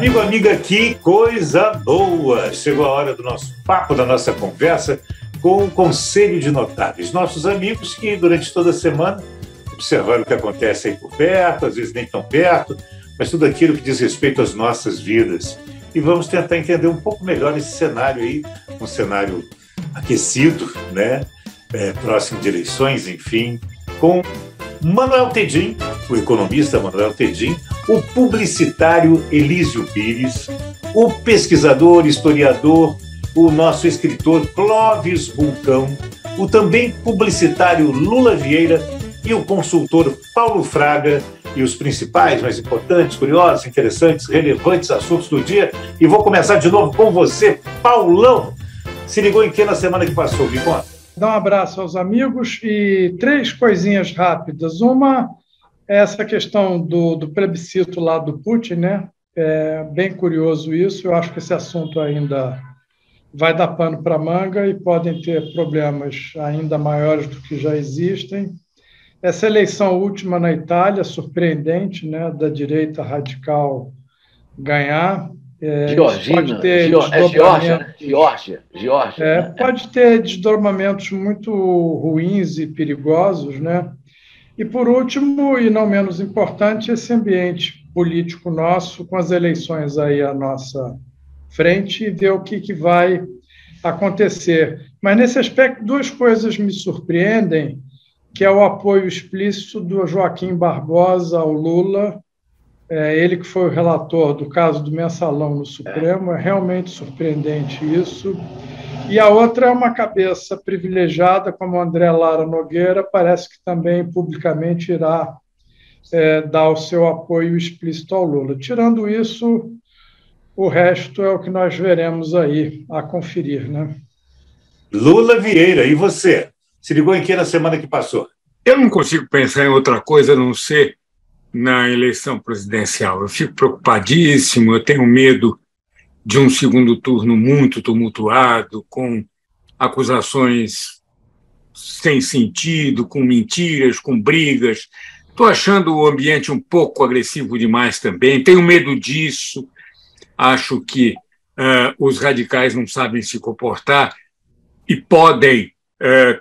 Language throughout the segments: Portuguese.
Amigo, amiga, que coisa boa! Chegou a hora do nosso papo, da nossa conversa com o Conselho de Notáveis. Nossos amigos que, durante toda a semana, observaram o que acontece aí por perto, às vezes nem tão perto, mas tudo aquilo que diz respeito às nossas vidas. E vamos tentar entender um pouco melhor esse cenário aí, um cenário aquecido, né? Próximo de eleições, enfim, com Manuel Tedin, o economista Manuel Tedin, o publicitário Elísio Pires, o pesquisador, historiador, o nosso escritor Clóvis Bulcão, o também publicitário Lula Vieira e o consultor Paulo Fraga, e os principais, mais importantes, curiosos, interessantes, relevantes assuntos do dia. E vou começar de novo com você, Paulão. Se ligou em que na semana que passou, me conta? Dá um abraço aos amigos e 3 coisinhas rápidas. Uma é essa questão do plebiscito lá do Putin, né? É bem curioso isso. Eu acho que esse assunto ainda vai dar pano para manga e podem ter problemas ainda maiores do que já existem. Essa eleição última na Itália, surpreendente, né? Da direita radical ganhar. Geórgia. Pode ter desdobramentos muito ruins e perigosos, né? E, por último, e não menos importante, esse ambiente político nosso, com as eleições aí à nossa frente, e ver o que vai acontecer. Mas, nesse aspecto, 2 coisas me surpreendem, que é o apoio explícito do Joaquim Barbosa ao Lula, ele que foi o relator do caso do Mensalão no Supremo. É realmente surpreendente isso. E a outra é uma cabeça privilegiada, como André Lara Nogueira, parece que também publicamente irá dar o seu apoio explícito ao Lula. Tirando isso, o resto é o que nós veremos aí a conferir, né? Lula Vieira, e você? Se ligou em que na semana que passou? Eu não consigo pensar em outra coisa a não ser na eleição presidencial. Eu fico preocupadíssimo, eu tenho medo de um segundo turno muito tumultuado, com acusações sem sentido, com mentiras, com brigas. Estou achando o ambiente um pouco agressivo demais também, tenho medo disso. Acho que os radicais não sabem se comportar e podem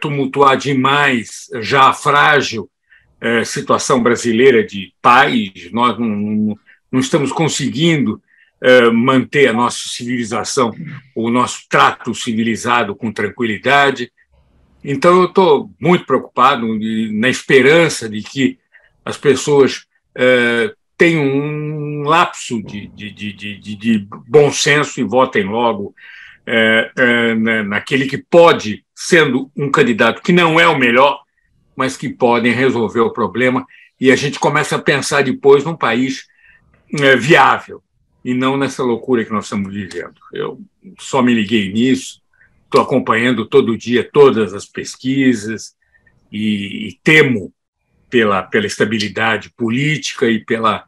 tumultuar demais já a frágil situação brasileira de paz. Nós não estamos conseguindo manter a nossa civilização, o nosso trato civilizado com tranquilidade. Então, eu estou muito preocupado na esperança de que as pessoas tenham um lapso de bom senso e votem logo naquele que pode, sendo um candidato que não é o melhor, mas que podem resolver o problema, e a gente começa a pensar depois num país viável, e não nessa loucura que nós estamos vivendo. Eu só me liguei nisso, estou acompanhando todo dia todas as pesquisas e temo pela estabilidade política e pela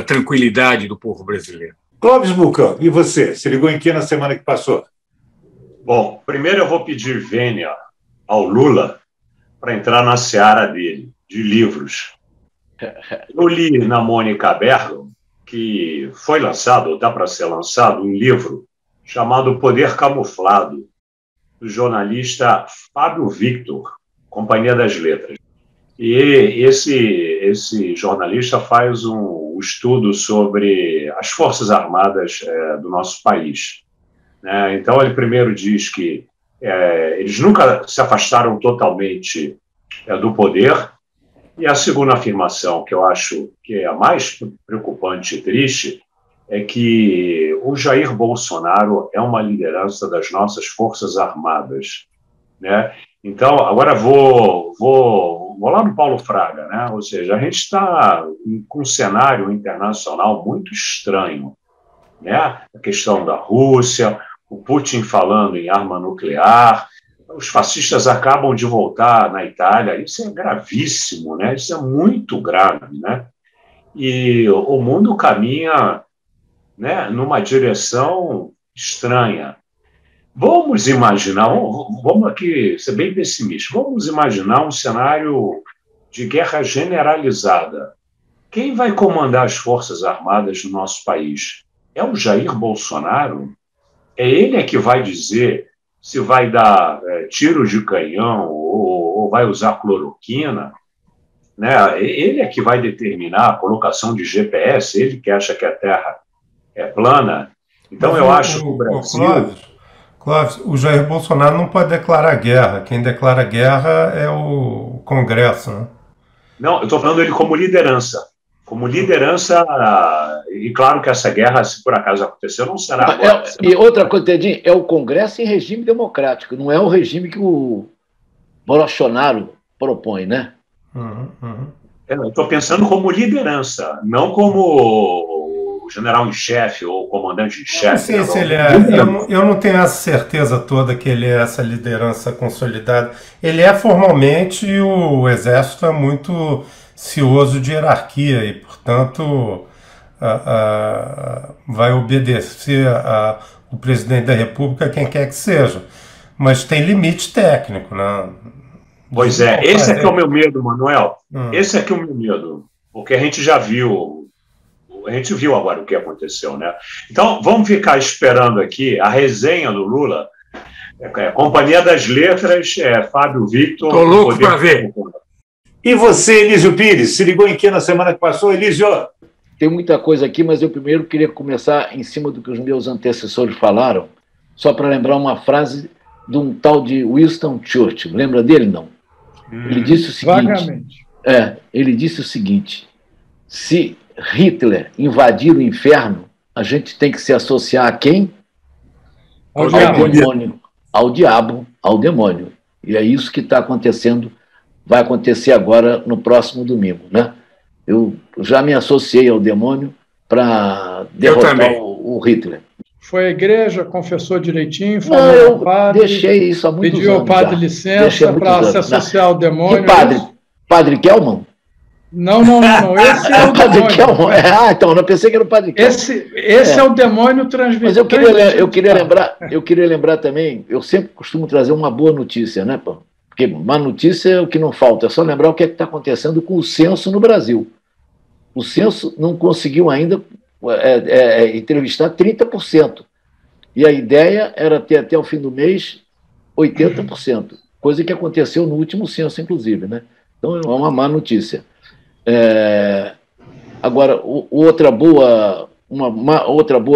tranquilidade do povo brasileiro. Clóvis Bulcão, e você? Se ligou em que na semana que passou? Bom, primeiro eu vou pedir vênia ao Lula para entrar na seara dele, de livros. Eu li na Mônica Bergamo que foi lançado, ou está para ser lançado, um livro chamado Poder Camuflado, do jornalista Fábio Victor, Companhia das Letras. E esse jornalista faz um estudo sobre as Forças Armadas do nosso país, né? Então, ele primeiro diz que eles nunca se afastaram totalmente do poder, e a segunda afirmação, que eu acho que é a mais preocupante e triste, é que o Jair Bolsonaro é uma liderança das nossas Forças Armadas, né? Então, agora vou lá no Paulo Fraga, né? Ou seja, a gente está com um cenário internacional muito estranho, né? A questão da Rússia, o Putin falando em arma nuclear, os fascistas acabam de voltar na Itália. Isso é gravíssimo, né? Isso é muito grave, né? E o mundo caminha, né, numa direção estranha. Vamos imaginar, vamos aqui ser bem pessimistas, vamos imaginar um cenário de guerra generalizada. Quem vai comandar as Forças Armadas do nosso país? é o Jair Bolsonaro? É ele que vai dizer se vai dar tiros de canhão ou vai usar cloroquina? Né? Ele é que vai determinar a colocação de GPS, ele que acha que a Terra é plana. Então, eu acho que o Brasil... Clóvis, o Jair Bolsonaro não pode declarar guerra. Quem declara guerra é o Congresso, né? Não, eu estou falando ele como liderança. Como liderança, e claro que essa guerra, se por acaso acontecer, não será agora. E outra coisa, Tedinho, é o Congresso em regime democrático, não é o regime que o Bolsonaro propõe, né? Eu estou pensando como liderança, não como o general em chefe ou comandante em chefe. Não sei se ele é. Eu não tenho essa certeza toda que ele é essa liderança consolidada. Ele é formalmente, e o Exército é muito cioso de hierarquia e, portanto, vai obedecer o presidente da República, quem quer que seja. Mas tem limite técnico, né? Pois é, esse é que é o meu medo, Manuel. Esse é que é o meu medo, porque a gente já viu, agora o que aconteceu, né? Então, vamos ficar esperando aqui a resenha do Lula, Companhia das Letras, Fábio Victor... Estou louco para ver. E você, Elísio Pires, se ligou em que na semana que passou, Elísio? Tem muita coisa aqui, mas eu primeiro queria começar em cima do que os meus antecessores falaram, só para lembrar uma frase de um tal de Winston Churchill. Lembra dele, não? Ele disse o seguinte... Vagamente. Ele disse o seguinte: se Hitler invadir o inferno, a gente tem que se associar a quem? Ao demônio. Ao diabo, ao demônio. E é isso que está acontecendo, vai acontecer agora no próximo domingo, né? Eu já me associei ao demônio para derrotar o Hitler. Foi à igreja, confessou direitinho, Não, falou eu ao padre, deixei isso há muitos pediu anos. ao padre já. licença para se associar ao demônio. Que padre? Padre Kelman? Não. Esse é o Padre demônio. Kelman. Então, eu pensei que era o Padre Kelman. Esse é o demônio transmitido. Mas eu queria lembrar também, eu sempre costumo trazer uma boa notícia, né, pô? Porque má notícia é o que não falta, é só lembrar o que está acontecendo com o censo no Brasil. O censo não conseguiu ainda entrevistar 30%. E a ideia era ter até o fim do mês 80%, coisa que aconteceu no último censo, inclusive, né? Então é uma má notícia. Agora, outra boa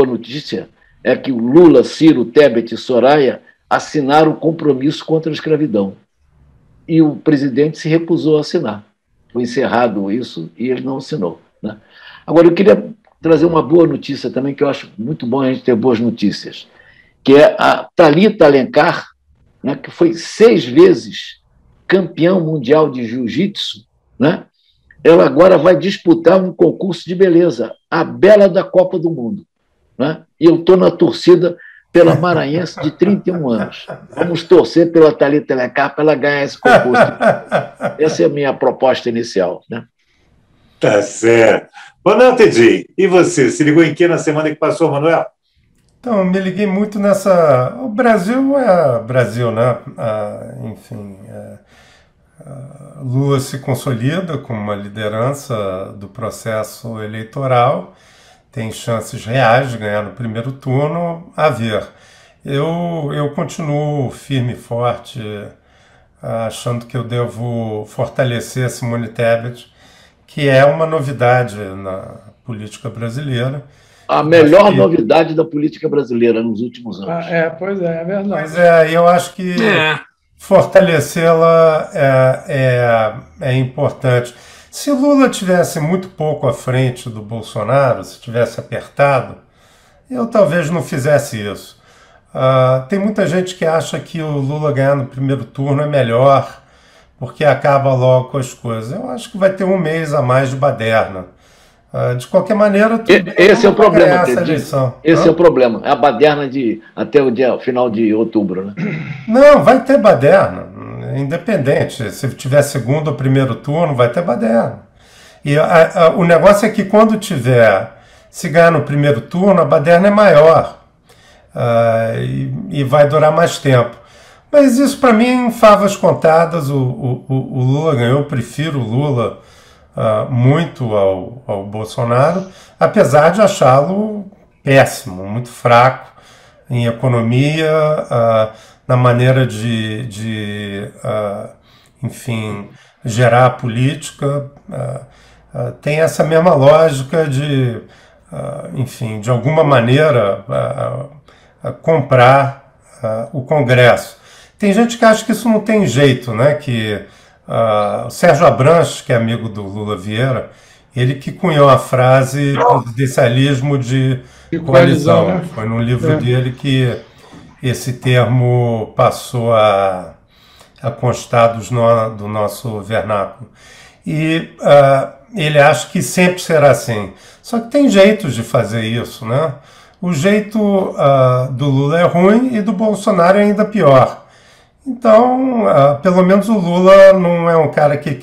notícia é que o Lula, Ciro, Tebet e Soraya assinaram o compromisso contra a escravidão. E o presidente se recusou a assinar. Foi encerrado isso e ele não assinou, né? Agora, eu queria trazer uma boa notícia também, que eu acho muito bom a gente ter boas notícias, que é a Thalita Alencar, né, que foi 6 vezes campeão mundial de jiu-jitsu, né? Ela agora vai disputar um concurso de beleza, a Bela da Copa do Mundo, né? E eu estou na torcida pela maranhense de 31 anos. Vamos torcer pela Thalita Alencar para ela ganhar esse concurso. Essa é a minha proposta inicial, né? Tá certo. Manuel Tedinho, e você? Se ligou em que na semana que passou, Manuel? Então, eu me liguei muito nessa... O Brasil é Brasil, né? Enfim, Lula se consolida como uma liderança do processo eleitoral, tem chances reais de ganhar no primeiro turno, a ver. Eu continuo firme e forte, achando que eu devo fortalecer a Simone Tebet, que é uma novidade na política brasileira. A melhor novidade da política brasileira nos últimos anos. Pois é verdade. Mas eu acho que fortalecê-la é importante. Se Lula tivesse muito pouco à frente do Bolsonaro, se tivesse apertado, eu talvez não fizesse isso. Tem muita gente que acha que o Lula ganhar no primeiro turno é melhor, porque acaba logo com as coisas. Eu acho que vai ter um mês a mais de baderna. De qualquer maneira, esse é o problema. Esse é o problema. É a baderna até o final de outubro, né? Não, vai ter baderna, independente. Se tiver segundo ou primeiro turno, vai ter baderna. E o negócio é que quando se ganhar no primeiro turno, a baderna é maior e vai durar mais tempo. Mas isso, para mim, em favas contadas, o Lula ganhou. Eu prefiro o Lula muito ao Bolsonaro, apesar de achá-lo péssimo, muito fraco em economia, na maneira enfim, gerar política. Tem essa mesma lógica de, enfim, de alguma maneira comprar o Congresso. Tem gente que acha que isso não tem jeito, né? Que o Sérgio Abranches, que é amigo do Lula Vieira, ele que cunhou a frase presidencialismo de coalizão. Né? Foi no livro dele que esse termo passou a constar do nosso vernáculo. E ele acha que sempre será assim. Só que tem jeitos de fazer isso, né? O jeito do Lula é ruim e do Bolsonaro é ainda pior. Então, pelo menos o Lula não é um cara que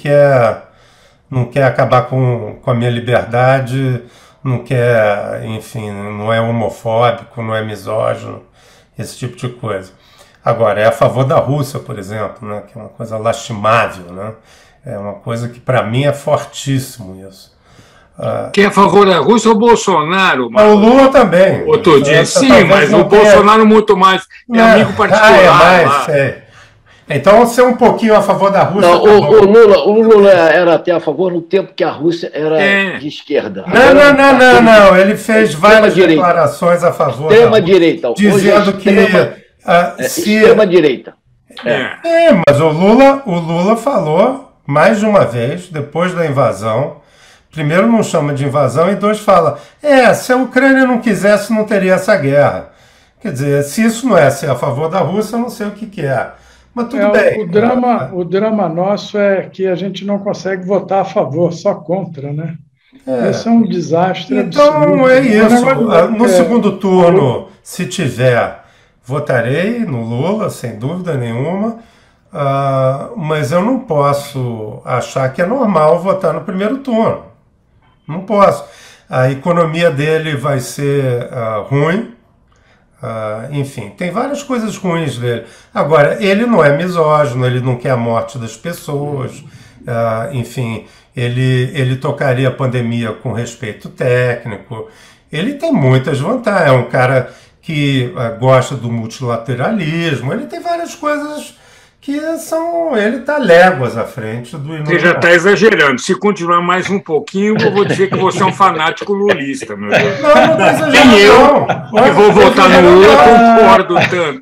não quer acabar com a minha liberdade, não quer, enfim, não é homofóbico, não é misógino, esse tipo de coisa. Agora, é a favor da Rússia, por exemplo, né, que é uma coisa lastimável, né? É uma coisa que, para mim, é fortíssimo isso. Quem é a favor da Rússia é o Bolsonaro. O Lula também. Outro dia, sim, mas o Bolsonaro muito mais. É amigo particular. Então, você é um pouquinho a favor da Rússia. Não, o Lula era até a favor no tempo que a Rússia era de esquerda. Não. Ele fez várias declarações a favor da Rússia. Extrema-direita. Dizendo que... Extrema-direita. Mas o Lula falou, mais de uma vez, depois da invasão, primeiro não chama de invasão e dois fala, se a Ucrânia não quisesse, não teria essa guerra. Quer dizer, se isso não é ser a favor da Rússia, eu não sei o que é. Mas tudo bem. O drama nosso é que a gente não consegue votar a favor, só contra, né? Isso é um desastre então, absoluto. É isso. No segundo turno, se tiver, votarei no Lula, sem dúvida nenhuma, mas eu não posso achar que é normal votar no primeiro turno. Não posso. A economia dele vai ser ruim. Enfim, tem várias coisas ruins dele. Agora, ele não é misógino, ele não quer a morte das pessoas, enfim, ele tocaria a pandemia com respeito técnico, ele tem muitas vantagens, é um cara que gosta do multilateralismo, ele tem várias coisas que ele está léguas à frente do Você já está exagerando. Se continuar mais um pouquinho, eu vou dizer que você é um fanático lulista, meu Deus. Não está exagerando. Nem eu, que vou votar no Lula, concordo tanto.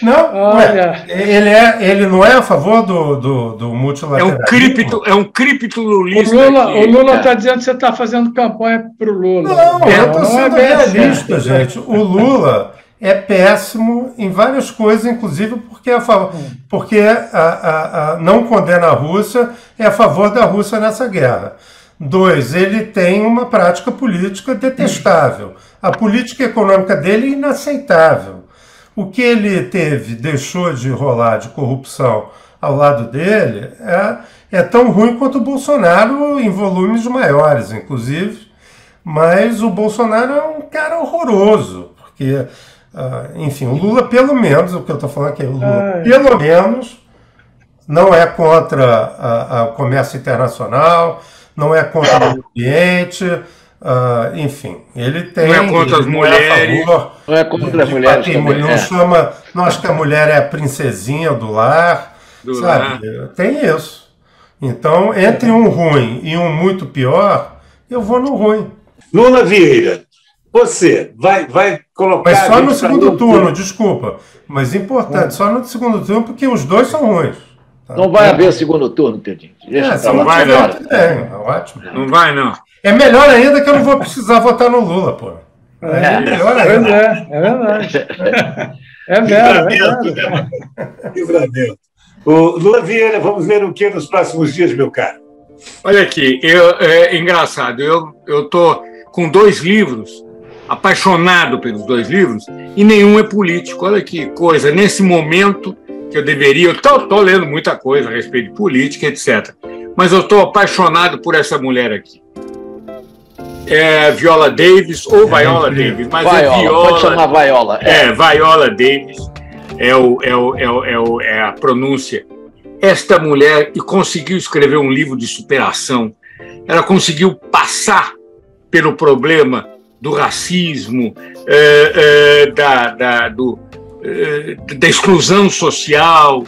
Não, ele não é a favor do multilateralismo. É um cripto lulista. O Lula está dizendo que você está fazendo campanha para o Lula. Não, eu estou sendo realista, gente. O Lula é péssimo em várias coisas, inclusive porque não condena a Rússia, é a favor da Rússia nessa guerra. 2, ele tem uma prática política detestável. A política econômica dele é inaceitável. O que ele deixou de rolar de corrupção ao lado dele é tão ruim quanto o Bolsonaro em volumes maiores, inclusive. Mas o Bolsonaro é um cara horroroso, porque... enfim, o Lula, pelo menos, o que eu estou falando aqui, o Lula, pelo menos, não é contra o comércio internacional, não é contra o meio ambiente, enfim, ele tem... Não é contra as mulheres. Não é contra as mulheres também. Não acha que a mulher é a princesinha do lar, sabe? Tem isso. Então, entre um ruim e um muito pior, eu vou no ruim. Lula Vieira, você vai colocar... Mas só no segundo turno, desculpa. Mas importante, só no segundo turno, porque os dois são ruins. Tá? Não vai haver segundo turno, Pedrinho. Não vai, não. Ótimo. Não vai, não. É melhor ainda que eu não vou precisar votar no Lula, pô. É verdade. É verdade. O Lula Vieira, vamos ver o que nos próximos dias, meu caro? Olha aqui, é engraçado. Eu estou com 2 livros, apaixonado pelos 2 livros, e nenhum é político. Olha que coisa, nesse momento que eu deveria... Eu estou lendo muita coisa a respeito de política, etc. Mas eu estou apaixonado por essa mulher aqui. É Viola Davis, ou Viola Davis, mas Viola, é Viola... Pode chamar Viola. Viola Davis, é a pronúncia. Esta mulher conseguiu escrever um livro de superação. Ela conseguiu passar pelo problema do racismo, da exclusão social,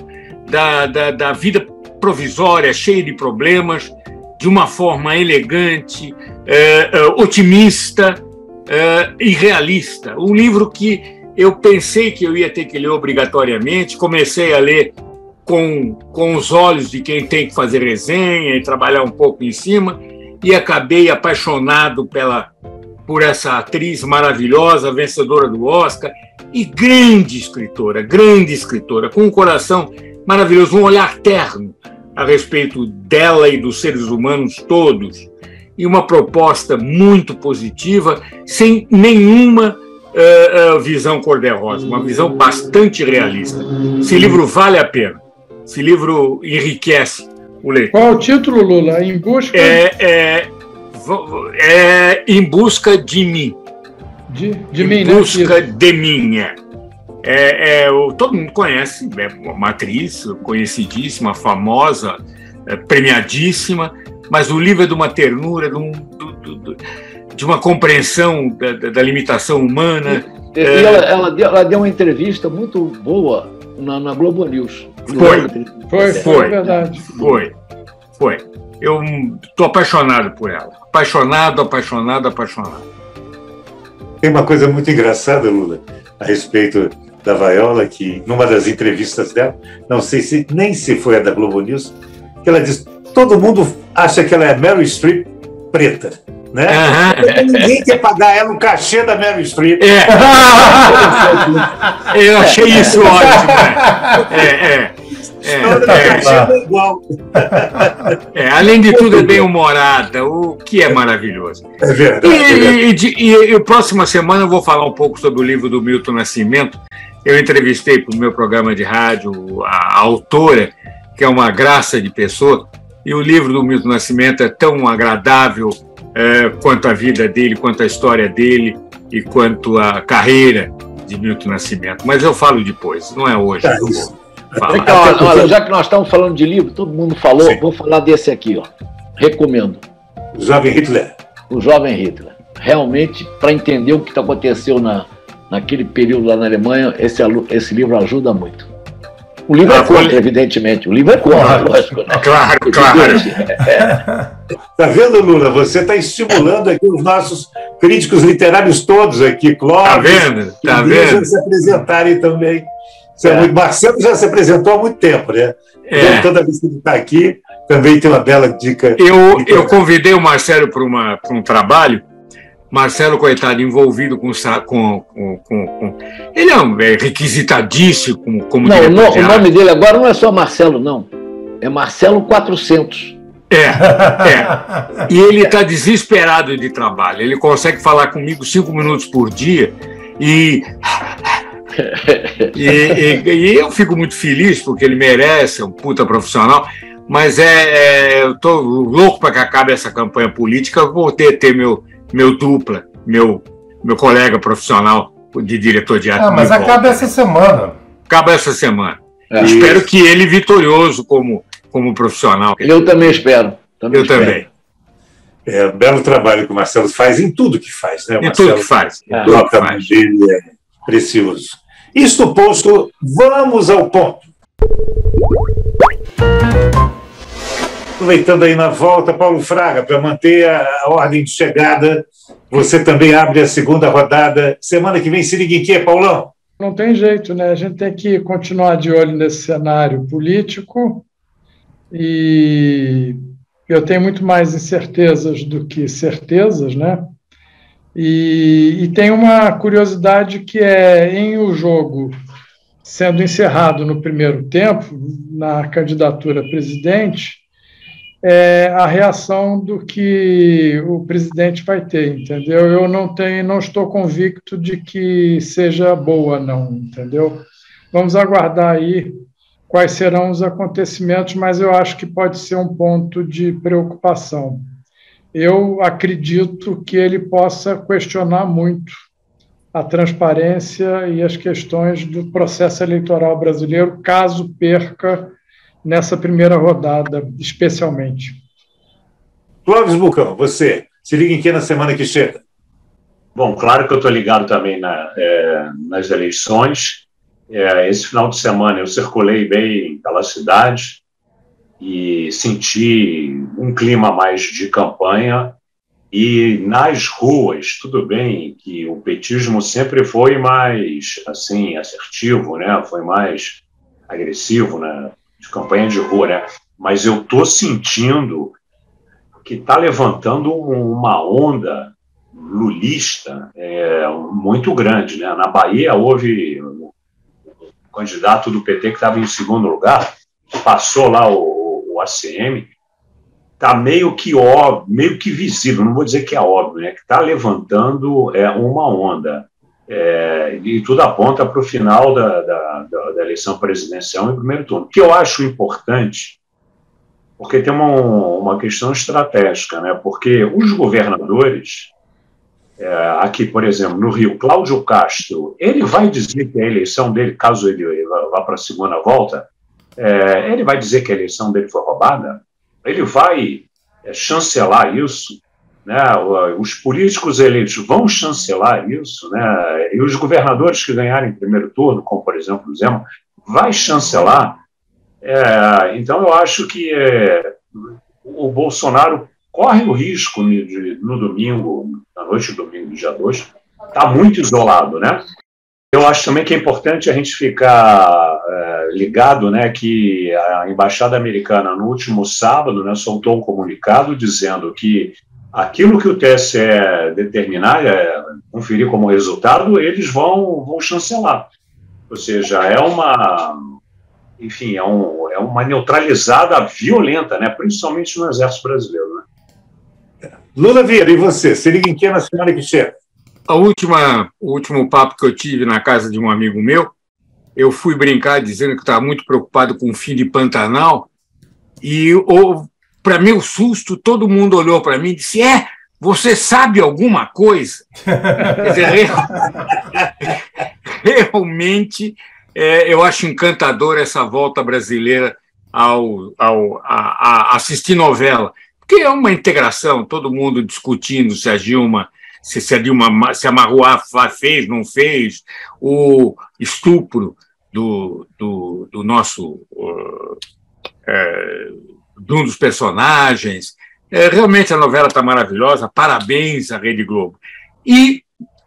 da vida provisória, cheia de problemas, de uma forma elegante, otimista e realista. Um livro que eu pensei que eu ia ter que ler obrigatoriamente, comecei a ler com os olhos de quem tem que fazer resenha e trabalhar um pouco em cima, e acabei apaixonado por essa atriz maravilhosa, vencedora do Oscar, e grande escritora, com um coração maravilhoso, um olhar terno a respeito dela e dos seres humanos todos, e uma proposta muito positiva, sem nenhuma visão cor-de-rosa, uma visão bastante realista. Esse livro vale a pena, esse livro enriquece o leitor. Qual é o título, Lula? Em busca... Em busca de mim. De mim, em busca de mim, todo mundo conhece, é uma atriz conhecidíssima, famosa, premiadíssima, mas o livro é de uma ternura, de uma compreensão da limitação humana. Ela deu uma entrevista muito boa na Globo News. Foi verdade. Foi. Eu estou apaixonado por ela. Apaixonado. Tem uma coisa muito engraçada, Lula, a respeito da Viola, que numa das entrevistas dela, não sei nem se foi a da Globo News, que ela diz: todo mundo acha que ela é Meryl Streep preta, né? Ninguém quer pagar ela o cachê da Meryl Streep. Eu achei isso ótimo. Além de tudo, é bem-humorada, o que é maravilhoso. É verdade. E próxima semana eu vou falar um pouco sobre o livro do Milton Nascimento. Eu entrevistei para o meu programa de rádio a autora, que é uma graça de pessoa, e o livro do Milton Nascimento é tão agradável quanto a vida dele, quanto a história dele e quanto a carreira de Milton Nascimento. Mas eu falo depois, não é hoje. Olha, já que nós estamos falando de livro, todo mundo falou, sim, vou falar desse aqui, ó. Recomendo. O Jovem Hitler. O Jovem Hitler. Realmente, para entender o que aconteceu naquele período lá na Alemanha, esse livro ajuda muito. O livro é contra, evidentemente. O livro é contra, lógico. Né? Claro. Tá vendo, Lula? Você está estimulando aqui os nossos críticos literários todos aqui, Clóvis. Tá vendo? A se apresentarem também. Marcelo já se apresentou há muito tempo, né? Toda vez que ele está aqui, também tem uma bela dica. Eu convidei o Marcelo para um trabalho. Marcelo, coitado, envolvido com ele é requisitadíssimo como diretor de arte. O nome dele agora não é só Marcelo, não. É Marcelo 400. E ele está desesperado de trabalho. Ele consegue falar comigo 5 minutos por dia e eu fico muito feliz porque ele merece, é um puta profissional, mas eu estou louco para que acabe essa campanha política. Eu vou ter meu dupla, meu colega profissional de diretor de arte. Mas acaba essa semana. Acaba essa semana. Espero que ele vitorioso como profissional. Eu também espero. Eu também. É um belo trabalho que o Marcelo faz em tudo que faz, né? Em tudo que faz. O trabalho dele é precioso. Isto posto, vamos ao ponto. Aproveitando aí na volta, Paulo Fraga, para manter a ordem de chegada, você também abre a segunda rodada. Semana que vem se liga em quê, Paulão? Não tem jeito, né? A gente tem que continuar de olho nesse cenário político e eu tenho muito mais incertezas do que certezas, né? E tem uma curiosidade que em o jogo sendo encerrado no primeiro tempo, na candidatura a presidente, a reação do que o presidente vai ter, entendeu? Eu não estou convicto de que seja boa, não, entendeu? Vamos aguardar aí quais serão os acontecimentos, mas eu acho que pode ser um ponto de preocupação. Eu acredito que ele possa questionar muito a transparência e as questões do processo eleitoral brasileiro, caso perca nessa primeira rodada, especialmente. Clóvis Bucão, você se liga em que na semana que chega? Bom, claro que eu estou ligado também nas eleições. Esse final de semana eu circulei bem pela cidade e senti um clima mais de campanha. E nas ruas, tudo bem que o petismo sempre foi mais assim assertivo, né? Foi mais agressivo, né? De campanha de rua, né? Mas eu estou sentindo que está levantando uma onda lulista muito grande, né? Na Bahia houve um candidato do PT que estava em segundo lugar, passou lá o ACM, está meio que óbvio, meio que visível, não vou dizer que é óbvio, né? Que está levantando uma onda. E tudo aponta para o final da eleição presidencial em primeiro turno. O que eu acho importante, porque tem uma questão estratégica, né? Porque os governadores, aqui, por exemplo, no Rio, Cláudio Castro, ele vai dizer que a eleição dele, caso ele vá para a segunda volta, ele vai dizer que a eleição dele foi roubada? Ele vai chancelar isso? Né? Os políticos eleitos vão chancelar isso? Né? E os governadores que ganharem em primeiro turno, como, por exemplo, o Zema, vai chancelar? Então, eu acho que o Bolsonaro corre o risco no domingo, na noite do domingo, dia 2, está muito isolado, né? Eu acho também que é importante a gente ficar ligado, né, que a Embaixada Americana, no último sábado, né, soltou um comunicado dizendo que aquilo que o TSE determinar, conferir como resultado, eles vão chancelar. Ou seja, enfim, é uma neutralizada violenta, né, principalmente no Exército Brasileiro. Né? Lula Vieira, e você? Se liga em que na semana que chega? O último papo que eu tive na casa de um amigo meu, eu fui brincar dizendo que estava muito preocupado com o fim de Pantanal e, para meu susto, todo mundo olhou para mim e disse, você sabe alguma coisa? Quer dizer, realmente, eu acho encantador essa volta brasileira a assistir novela, porque é uma integração, todo mundo discutindo se a Dilma... Se a Marruá fez, não fez, o estupro do nosso de um dos personagens. Realmente a novela está maravilhosa, parabéns à Rede Globo. E,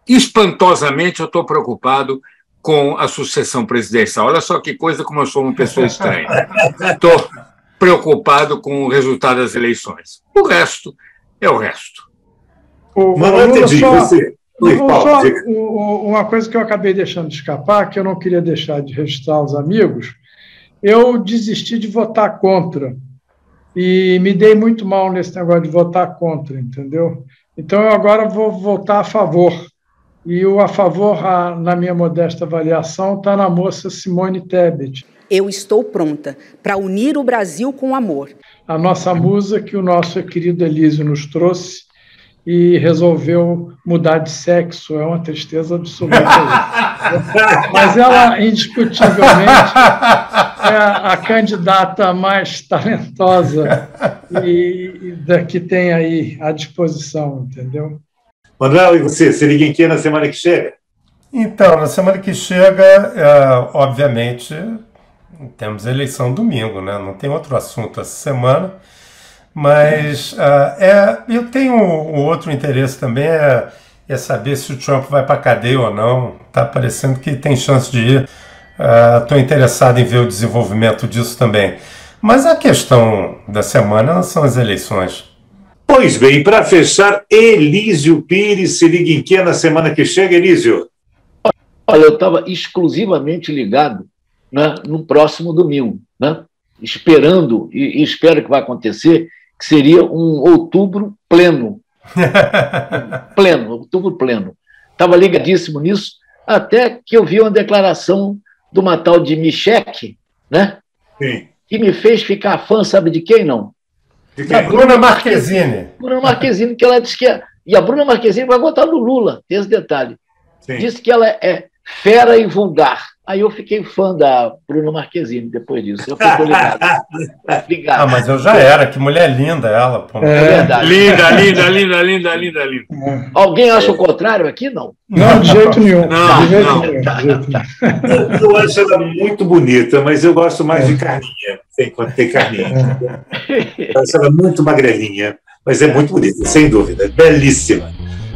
espantosamente, eu estou preocupado com a sucessão presidencial. Olha só que coisa, como eu sou uma pessoa estranha. Estou preocupado com o resultado das eleições. O resto é o resto. Uma coisa que eu acabei deixando de escapar, que eu não queria deixar de registrar aos amigos, eu desisti de votar contra e me dei muito mal nesse negócio de votar contra, entendeu? Então, eu agora vou votar a favor. E o a favor, na minha modesta avaliação, está na moça Simone Tebet. Eu estou pronta para unir o Brasil com amor. A nossa musa que o nosso querido Elísio nos trouxe e resolveu mudar de sexo. É uma tristeza absoluta. Mas ela, indiscutivelmente, é a candidata mais talentosa e que tem aí à disposição, entendeu? Manuel, e você? Se liga em que na semana que chega? Então, na semana que chega, obviamente, temos a eleição domingo, né? Não tem outro assunto essa semana. Mas eu tenho um outro interesse também, é saber se o Trump vai para a cadeia ou não. Está parecendo que tem chance de ir. Estou interessado em ver o desenvolvimento disso também. Mas a questão da semana são as eleições. Pois bem, para fechar, Elísio Pires, se liga em que na semana que chega, Elísio? Olha, eu estava exclusivamente ligado, né, no próximo domingo, né, esperando, e espero que vai acontecer, que seria um outubro pleno. Outubro pleno. Estava ligadíssimo nisso, até que eu vi uma declaração de uma tal de Michele, né? Sim. Que me fez ficar fã, sabe de quem, não? De quem? Bruna Marquezine. Bruna Marquezine, que ela disse que... E a Bruna Marquezine vai votar no Lula, tem esse detalhe. Sim. Disse que ela é fera e vulgar. Aí eu fiquei fã da Bruna Marquezine depois disso. Eu fico ligado. Obrigado. Ah, mas eu já era. Que mulher linda ela. Pô. É verdade. Linda. Alguém acha o contrário aqui? Não. Não, de jeito nenhum. Não, de jeito não. nenhum. De jeito nenhum. Eu acho ela muito bonita, mas eu gosto mais de Carlinha, enquanto tem Carlinha. Eu acho ela muito magrelinha, mas é muito bonita, sem dúvida, belíssima.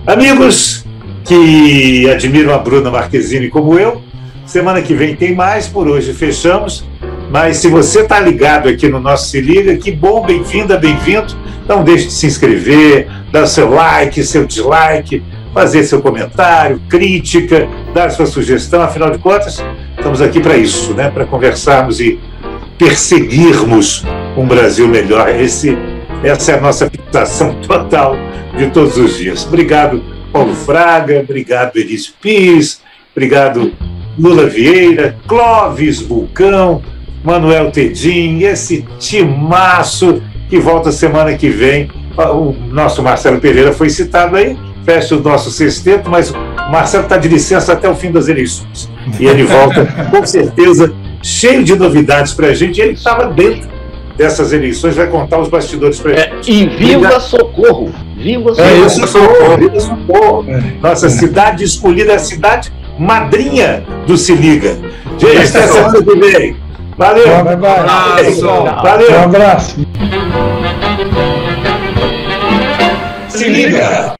Amigos que admiram a Bruna Marquezine como eu, semana que vem tem mais, por hoje fechamos, mas se você está ligado aqui no nosso Se Liga, que bom, bem-vinda, bem-vindo, não deixe de se inscrever, dar seu like, seu dislike, fazer seu comentário, crítica, dar sua sugestão, afinal de contas, estamos aqui para isso, né? Para conversarmos e perseguirmos um Brasil melhor. Essa é a nossa fixação total de todos os dias. Obrigado, Paulo Fraga, obrigado, Elis Pires, obrigado, Lula Vieira, Clóvis Vulcão, Manuel Tedim, esse timaço que volta semana que vem. O nosso Marcelo Pereira foi citado aí, fecha o nosso sexteto, mas o Marcelo está de licença até o fim das eleições. E ele volta, com certeza, cheio de novidades para a gente. Ele estava dentro dessas eleições, vai contar os bastidores para a gente. E viva Socorro! Viva Socorro! É isso, Socorro! Viva Socorro! Nossa cidade escolhida é a cidade madrinha do Se Liga. Gente, até semana que vem. Valeu! Um abraço! Se Liga!